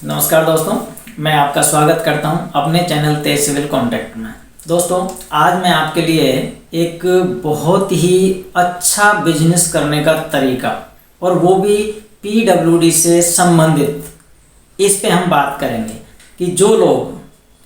नमस्कार दोस्तों, मैं आपका स्वागत करता हूं अपने चैनल तेज सिविल कॉन्टैक्ट में। दोस्तों, आज मैं आपके लिए एक बहुत ही अच्छा बिजनेस करने का तरीका और वो भी पीडब्ल्यूडी से संबंधित, इस पे हम बात करेंगे कि जो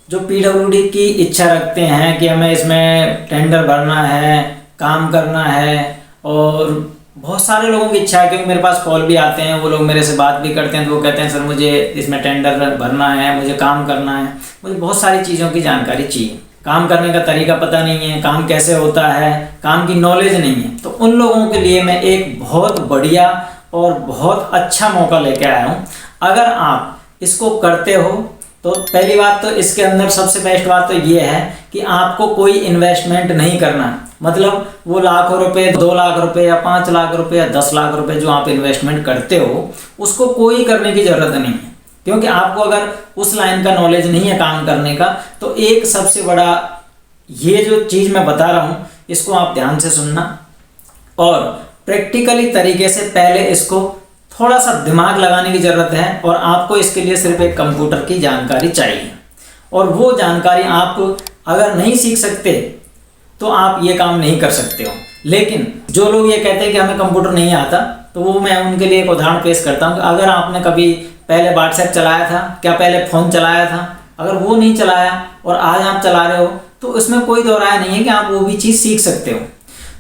पीडब्ल्यूडी की इच्छा रखते हैं कि हमें इसमें टेंडर भरना है, काम करना है, और बहुत सारे लोगों की इच्छा है क्योंकि मेरे पास कॉल भी आते हैं, वो लोग मेरे से बात भी करते हैं, तो वो कहते हैं सर मुझे इसमें टेंडर भरना है, मुझे काम करना है, मुझे बहुत सारी चीज़ों की जानकारी चाहिए, काम करने का तरीका पता नहीं है, काम कैसे होता है, काम की नॉलेज नहीं है। तो उन लोगों के लिए मैं एक बहुत बढ़िया और बहुत अच्छा मौका लेके आया हूँ। अगर आप इसको करते हो तो पहली बात तो इसके अंदर सबसे बेस्ट बात तो ये है कि आपको कोई इन्वेस्टमेंट नहीं करना। मतलब वो लाखों रुपए, 2 लाख रुपए या 5 लाख रुपए या 10 लाख रुपए जो आप इन्वेस्टमेंट करते हो, उसको कोई करने की ज़रूरत नहीं है। क्योंकि आपको अगर उस लाइन का नॉलेज नहीं है काम करने का, तो एक सबसे बड़ा ये जो चीज़ मैं बता रहा हूँ, इसको आप ध्यान से सुनना और प्रैक्टिकली तरीके से पहले इसको थोड़ा सा दिमाग लगाने की ज़रूरत है। और आपको इसके लिए सिर्फ एक कंप्यूटर की जानकारी चाहिए, और वो जानकारी आप अगर नहीं सीख सकते तो आप ये काम नहीं कर सकते हो। लेकिन जो लोग ये कहते हैं कि हमें कंप्यूटर नहीं आता, तो वो मैं उनके लिए एक उदाहरण पेश करता हूँ कि अगर आपने कभी पहले व्हाट्सएप चलाया था, क्या पहले फ़ोन चलाया था, अगर वो नहीं चलाया और आज आप चला रहे हो, तो उसमें कोई दो राय नहीं है कि आप वो भी चीज़ सीख सकते हो।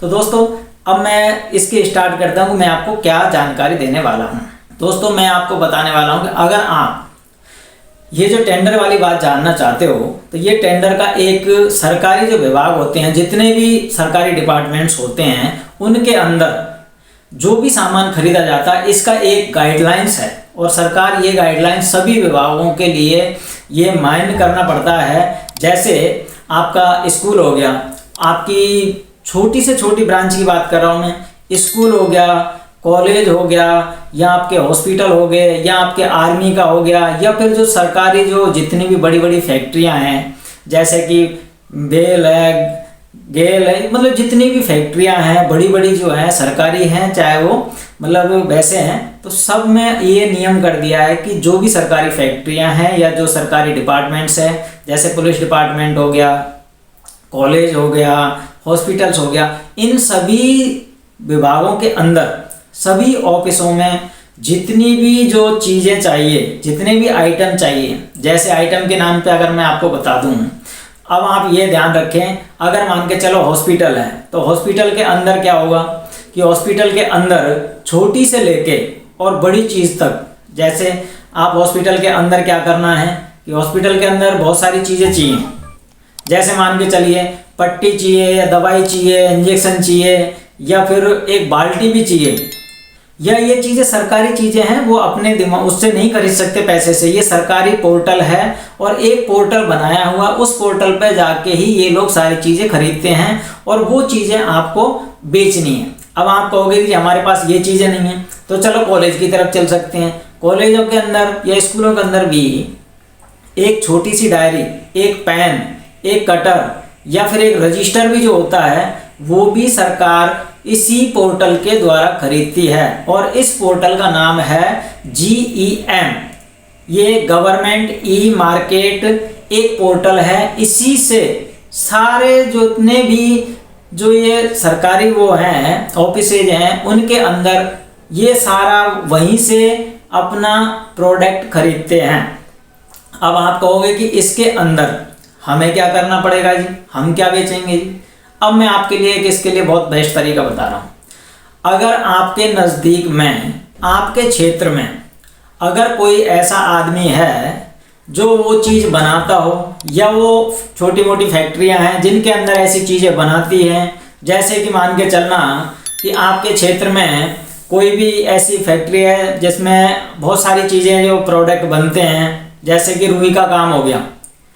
तो दोस्तों, अब मैं इसके स्टार्ट करता हूँ कि मैं आपको क्या जानकारी देने वाला हूँ। दोस्तों, मैं आपको बताने वाला हूँ कि अगर आप ये जो टेंडर वाली बात जानना चाहते हो, तो ये टेंडर का एक सरकारी जो विभाग होते हैं, जितने भी सरकारी डिपार्टमेंट्स होते हैं, उनके अंदर जो भी सामान खरीदा जाता है, इसका एक गाइडलाइंस है। और सरकार ये गाइडलाइंस सभी विभागों के लिए ये माइंड करना पड़ता है। जैसे आपका स्कूल हो गया, आपकी छोटी से छोटी ब्रांच की बात कर रहा हूँ मैं, स्कूल हो गया, कॉलेज हो गया, या आपके हॉस्पिटल हो गए, या आपके आर्मी का हो गया, या फिर जो सरकारी जो जितनी भी बड़ी बड़ी फैक्ट्रियां हैं, जैसे कि बेल है, गेल है, मतलब जितनी भी फैक्ट्रियां हैं बड़ी बड़ी जो हैं सरकारी हैं, चाहे वो मतलब वैसे हैं, तो सब में ये नियम कर दिया है कि जो भी सरकारी फैक्ट्रियां हैं या जो सरकारी डिपार्टमेंट्स हैं, जैसे पुलिस डिपार्टमेंट हो गया, कॉलेज हो गया, हॉस्पिटल्स हो गया, इन सभी विभागों के अंदर, सभी ऑफिसों में जितनी भी जो चीज़ें चाहिए, जितने भी आइटम चाहिए, जैसे आइटम के नाम पे अगर मैं आपको बता दूं, अब आप ये ध्यान रखें, अगर मान के चलो हॉस्पिटल है, तो हॉस्पिटल के अंदर क्या होगा कि हॉस्पिटल के अंदर छोटी से लेके और बड़ी चीज़ तक, जैसे आप हॉस्पिटल के अंदर क्या करना है कि हॉस्पिटल के अंदर बहुत सारी चीज़ें चाहिए। जैसे मान के चलिए पट्टी चाहिए, या दवाई चाहिए, इंजेक्शन चाहिए, या फिर एक बाल्टी भी चाहिए, या ये चीज़ें सरकारी चीज़ें हैं, वो अपने दिमाग उससे नहीं खरीद सकते पैसे से। ये सरकारी पोर्टल है और एक पोर्टल बनाया हुआ, उस पोर्टल पे जाके ही ये लोग सारी चीज़ें खरीदते हैं और वो चीज़ें आपको बेचनी है। अब आप कहोगे कि हमारे पास ये चीज़ें नहीं हैं, तो चलो कॉलेज की तरफ चल सकते हैं। कॉलेजों के अंदर या स्कूलों के अंदर भी एक छोटी सी डायरी, एक पेन, एक कटर या फिर एक रजिस्टर भी जो होता है, वो भी सरकार इसी पोर्टल के द्वारा खरीदती है। और इस पोर्टल का नाम है GEM, ये गवर्नमेंट ई मार्केट एक पोर्टल है। इसी से सारे जितने भी जो ये सरकारी वो हैं ऑफिसेज हैं, उनके अंदर ये सारा वहीं से अपना प्रोडक्ट खरीदते हैं। अब आप कहोगे कि इसके अंदर हमें क्या करना पड़ेगा जी, हम क्या बेचेंगे जी? अब मैं आपके लिए इसके लिए बहुत बेस्ट तरीका बता रहा हूँ। अगर आपके नज़दीक में, आपके क्षेत्र में अगर कोई ऐसा आदमी है जो वो चीज़ बनाता हो, या वो छोटी मोटी फैक्ट्रियाँ हैं जिनके अंदर ऐसी चीज़ें बनाती हैं, जैसे कि मान के चलना कि आपके क्षेत्र में कोई भी ऐसी फैक्ट्री है जिसमें बहुत सारी चीज़ें जो प्रोडक्ट बनते हैं, जैसे कि रुई का काम हो गया।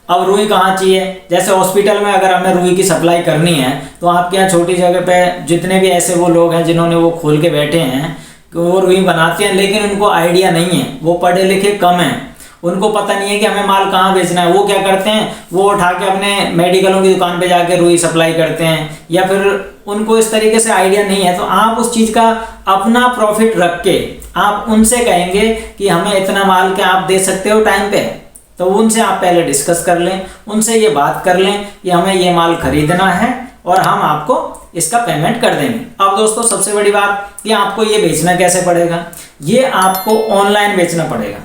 अब रुई कहाँ चाहिए, जैसे हॉस्पिटल में अगर हमें रुई की सप्लाई करनी है, तो आपके यहाँ छोटी जगह पे जितने भी ऐसे वो लोग हैं जिन्होंने वो खोल के बैठे हैं कि वो रुई बनाते हैं, लेकिन उनको आइडिया नहीं है, वो पढ़े लिखे कम हैं, उनको पता नहीं है कि हमें माल कहाँ बेचना है। वो क्या करते हैं, वो उठा के अपने मेडिकलों की दुकान पे जाके रुई सप्लाई करते हैं, या फिर उनको इस तरीके से आइडिया नहीं है, तो आप उस चीज़ का अपना प्रॉफिट रख के आप उनसे कहेंगे कि हमें इतना माल क्या आप दे सकते हो टाइम पे, तो उनसे आप पहले डिस्कस कर लें, उनसे ये बात कर लें कि हमें ये माल खरीदना है और हम आपको इसका पेमेंट कर देंगे। अब दोस्तों सबसे बड़ी बात कि आपको ये बेचना कैसे पड़ेगा, ये आपको ऑनलाइन बेचना पड़ेगा।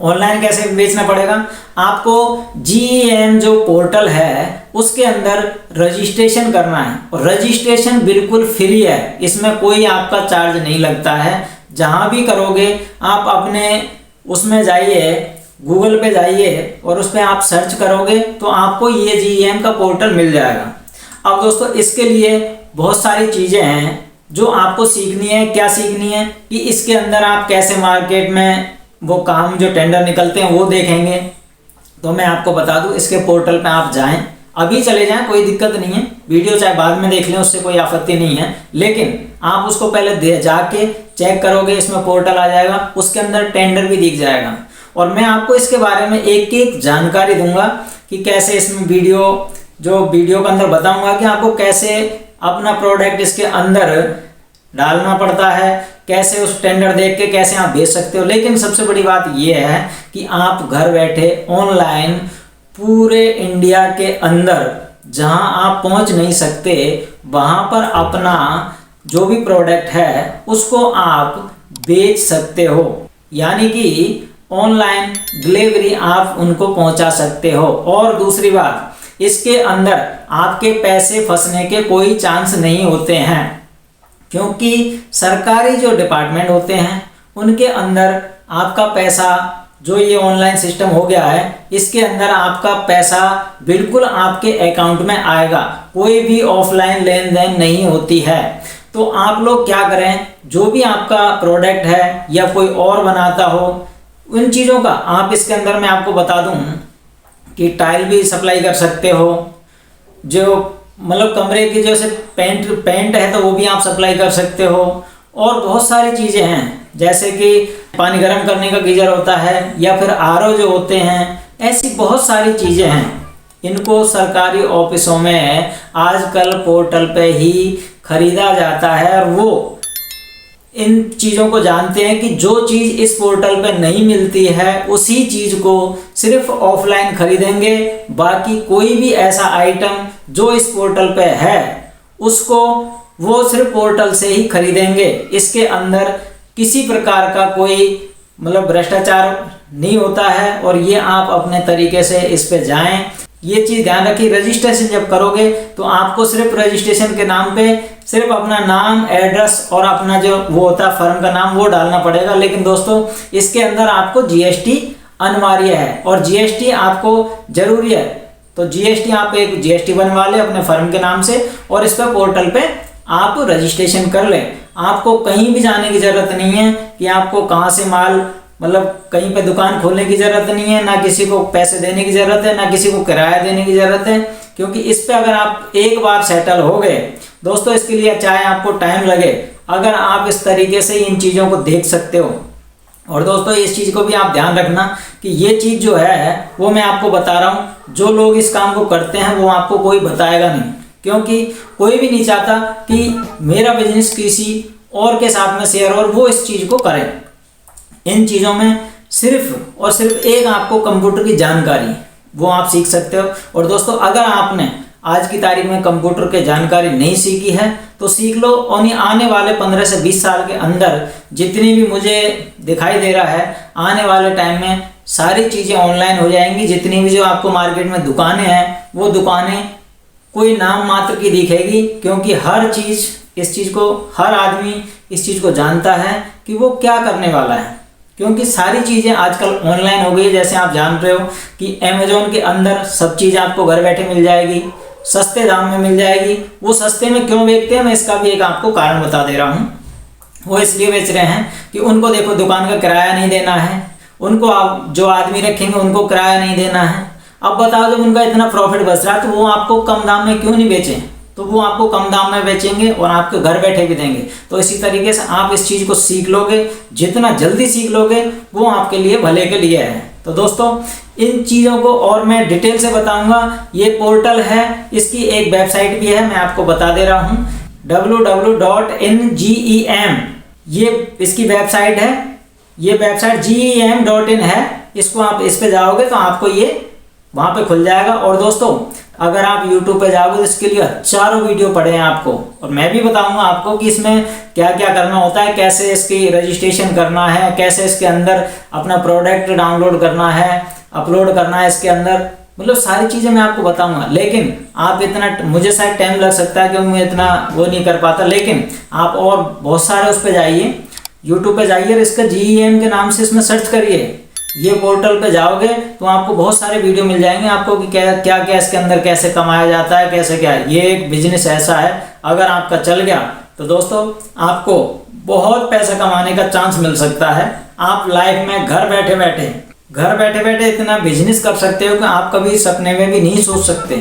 ऑनलाइन कैसे बेचना पड़ेगा, आपको GEM जो पोर्टल है उसके अंदर रजिस्ट्रेशन करना है, और रजिस्ट्रेशन बिल्कुल फ्री है, इसमें कोई आपका चार्ज नहीं लगता है। जहाँ भी करोगे आप अपने उसमें जाइए, गूगल पे जाइए और उस पर आप सर्च करोगे तो आपको ये GEM का पोर्टल मिल जाएगा। अब दोस्तों इसके लिए बहुत सारी चीज़ें हैं जो आपको सीखनी है। क्या सीखनी है कि इसके अंदर आप कैसे मार्केट में वो काम जो टेंडर निकलते हैं वो देखेंगे। तो मैं आपको बता दूं, इसके पोर्टल पे आप जाएं, अभी चले जाएं, कोई दिक्कत नहीं है, वीडियो चाहे बाद में देख लें, उससे कोई आपत्ति नहीं है, लेकिन आप उसको पहले जाके चेक करोगे, इसमें पोर्टल आ जाएगा, उसके अंदर टेंडर भी दिख जाएगा। और मैं आपको इसके बारे में एक एक जानकारी दूंगा कि कैसे इसमें वीडियो के अंदर बताऊंगा कि आपको कैसे अपना प्रोडक्ट इसके अंदर डालना पड़ता है, कैसे उस टेंडर देख के कैसे आप बेच सकते हो। लेकिन सबसे बड़ी बात यह है कि आप घर बैठे ऑनलाइन पूरे इंडिया के अंदर जहां आप पहुंच नहीं सकते वहां पर अपना जो भी प्रोडक्ट है उसको आप बेच सकते हो, यानी कि ऑनलाइन डिलीवरी आप उनको पहुंचा सकते हो। और दूसरी बात, इसके अंदर आपके पैसे फंसने के कोई चांस नहीं होते हैं, क्योंकि सरकारी जो डिपार्टमेंट होते हैं उनके अंदर आपका पैसा, जो ये ऑनलाइन सिस्टम हो गया है इसके अंदर आपका पैसा बिल्कुल आपके अकाउंट में आएगा, कोई भी ऑफलाइन लेन देन नहीं होती है। तो आप लोग क्या करें, जो भी आपका प्रोडक्ट है या कोई और बनाता हो उन चीज़ों का आप इसके अंदर, मैं आपको बता दूं कि टाइल भी सप्लाई कर सकते हो, जो मतलब कमरे की जैसे पेंट है तो वो भी आप सप्लाई कर सकते हो, और बहुत सारी चीज़ें हैं जैसे कि पानी गर्म करने का गीजर होता है या फिर RO जो होते हैं, ऐसी बहुत सारी चीज़ें हैं। इनको सरकारी ऑफिसों में आजकल पोर्टल पे ही खरीदा जाता है, और वो इन चीज़ों को जानते हैं कि जो चीज़ इस पोर्टल पे नहीं मिलती है उसी चीज़ को सिर्फ ऑफलाइन खरीदेंगे, बाकी कोई भी ऐसा आइटम जो इस पोर्टल पे है उसको वो सिर्फ पोर्टल से ही खरीदेंगे। इसके अंदर किसी प्रकार का कोई मतलब भ्रष्टाचार नहीं होता है, और ये आप अपने तरीके से इस पे जाएं। ये चीज़ ध्यान रखिए, रजिस्ट्रेशन जब करोगे तो आपको सिर्फ रजिस्ट्रेशन के नाम पे सिर्फ अपना नाम, एड्रेस और अपना जो वो होता है फर्म का नाम वो डालना पड़ेगा। लेकिन दोस्तों इसके अंदर आपको GST अनिवार्य है, और GST आपको जरूरी है, तो GST आप एक GST बनवा लें अपने फर्म के नाम से, और इस पर पोर्टल पे आप रजिस्ट्रेशन कर लें। आपको कहीं भी जाने की ज़रूरत नहीं है कि आपको कहाँ से माल, मतलब कहीं पे दुकान खोलने की ज़रूरत नहीं है, ना किसी को पैसे देने की ज़रूरत है, ना किसी को किराया देने की ज़रूरत है, क्योंकि इस पे अगर आप एक बार सेटल हो गए दोस्तों, इसके लिए चाहे आपको टाइम लगे, अगर आप इस तरीके से इन चीज़ों को देख सकते हो। और दोस्तों इस चीज़ को भी आप ध्यान रखना कि ये चीज़ जो है वो मैं आपको बता रहा हूँ, जो लोग इस काम को करते हैं वो आपको कोई बताएगा नहीं, क्योंकि कोई भी नहीं चाहता कि मेरा बिजनेस किसी और के साथ में शेयर और वो इस चीज़ को करे। इन चीज़ों में सिर्फ और सिर्फ एक आपको कंप्यूटर की जानकारी वो आप सीख सकते हो। और दोस्तों अगर आपने आज की तारीख में कंप्यूटर की जानकारी नहीं सीखी है तो सीख लो, और आने वाले 15 से 20 साल के अंदर जितनी भी मुझे दिखाई दे रहा है आने वाले टाइम में सारी चीज़ें ऑनलाइन हो जाएंगी। जितनी भी जो आपको मार्केट में दुकानें हैं वो दुकानें कोई नाम मात्र की दिखेगी, क्योंकि हर चीज़ इस चीज़ को, हर आदमी इस चीज़ को जानता है कि वो क्या करने वाला है, क्योंकि सारी चीज़ें आजकल ऑनलाइन हो गई है। जैसे आप जान रहे हो कि अमेज़ॉन के अंदर सब चीज़ आपको घर बैठे मिल जाएगी, सस्ते दाम में मिल जाएगी। वो सस्ते में क्यों बेचते हैं, मैं इसका भी एक आपको कारण बता दे रहा हूँ। वो इसलिए बेच रहे हैं कि उनको देखो दुकान का किराया नहीं देना है, उनको आप जो आदमी रखेंगे उनको किराया नहीं देना है। अब बताओ जब उनका इतना प्रॉफिट बच रहा है तो वो आपको कम दाम में क्यों नहीं बेचें, तो वो आपको कम दाम में बेचेंगे और आपके घर बैठे भी देंगे। तो इसी तरीके से आप इस चीज़ को सीख लोगे, जितना जल्दी सीख लोगे वो आपके लिए भले के लिए है। तो दोस्तों इन चीज़ों को और मैं डिटेल से बताऊंगा। ये पोर्टल है, इसकी एक वेबसाइट भी है, मैं आपको बता दे रहा हूँ, www.ngem, ये इसकी वेबसाइट है। ये वेबसाइट gem.in है। इसको आप इस पे जाओगे तो आपको ये वहाँ पे खुल जाएगा। और दोस्तों अगर आप YouTube पे जाओगे तो इसके लिए हजारों वीडियो पड़े हैं आपको, और मैं भी बताऊंगा आपको कि इसमें क्या क्या करना होता है, कैसे इसकी रजिस्ट्रेशन करना है, कैसे इसके अंदर अपना प्रोडक्ट डाउनलोड करना है, अपलोड करना है इसके अंदर, मतलब सारी चीज़ें मैं आपको बताऊंगा। लेकिन आप इतना, मुझे शायद टाइम लग सकता है क्योंकि मैं इतना वो नहीं कर पाता, लेकिन आप और बहुत सारे उस पर जाइए, यूट्यूब पे जाइए और इसका GEM के नाम से इसमें सर्च करिए। ये पोर्टल पे जाओगे तो आपको बहुत सारे वीडियो मिल जाएंगे आपको कि क्या क्या क्या इसके अंदर कैसे कमाया जाता है, कैसे क्या है। ये एक बिजनेस ऐसा है, अगर आपका चल गया तो दोस्तों आपको बहुत पैसा कमाने का चांस मिल सकता है। आप लाइफ में घर बैठे बैठे इतना बिजनेस कर सकते हो कि आप कभी सपने में भी नहीं सोच सकते।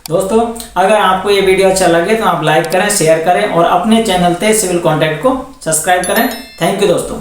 दोस्तों अगर आपको ये वीडियो अच्छा लगे तो आप लाइक करें, शेयर करें और अपने चैनल तेज सिविल कॉन्टैक्ट को सब्सक्राइब करें। थैंक यू दोस्तों।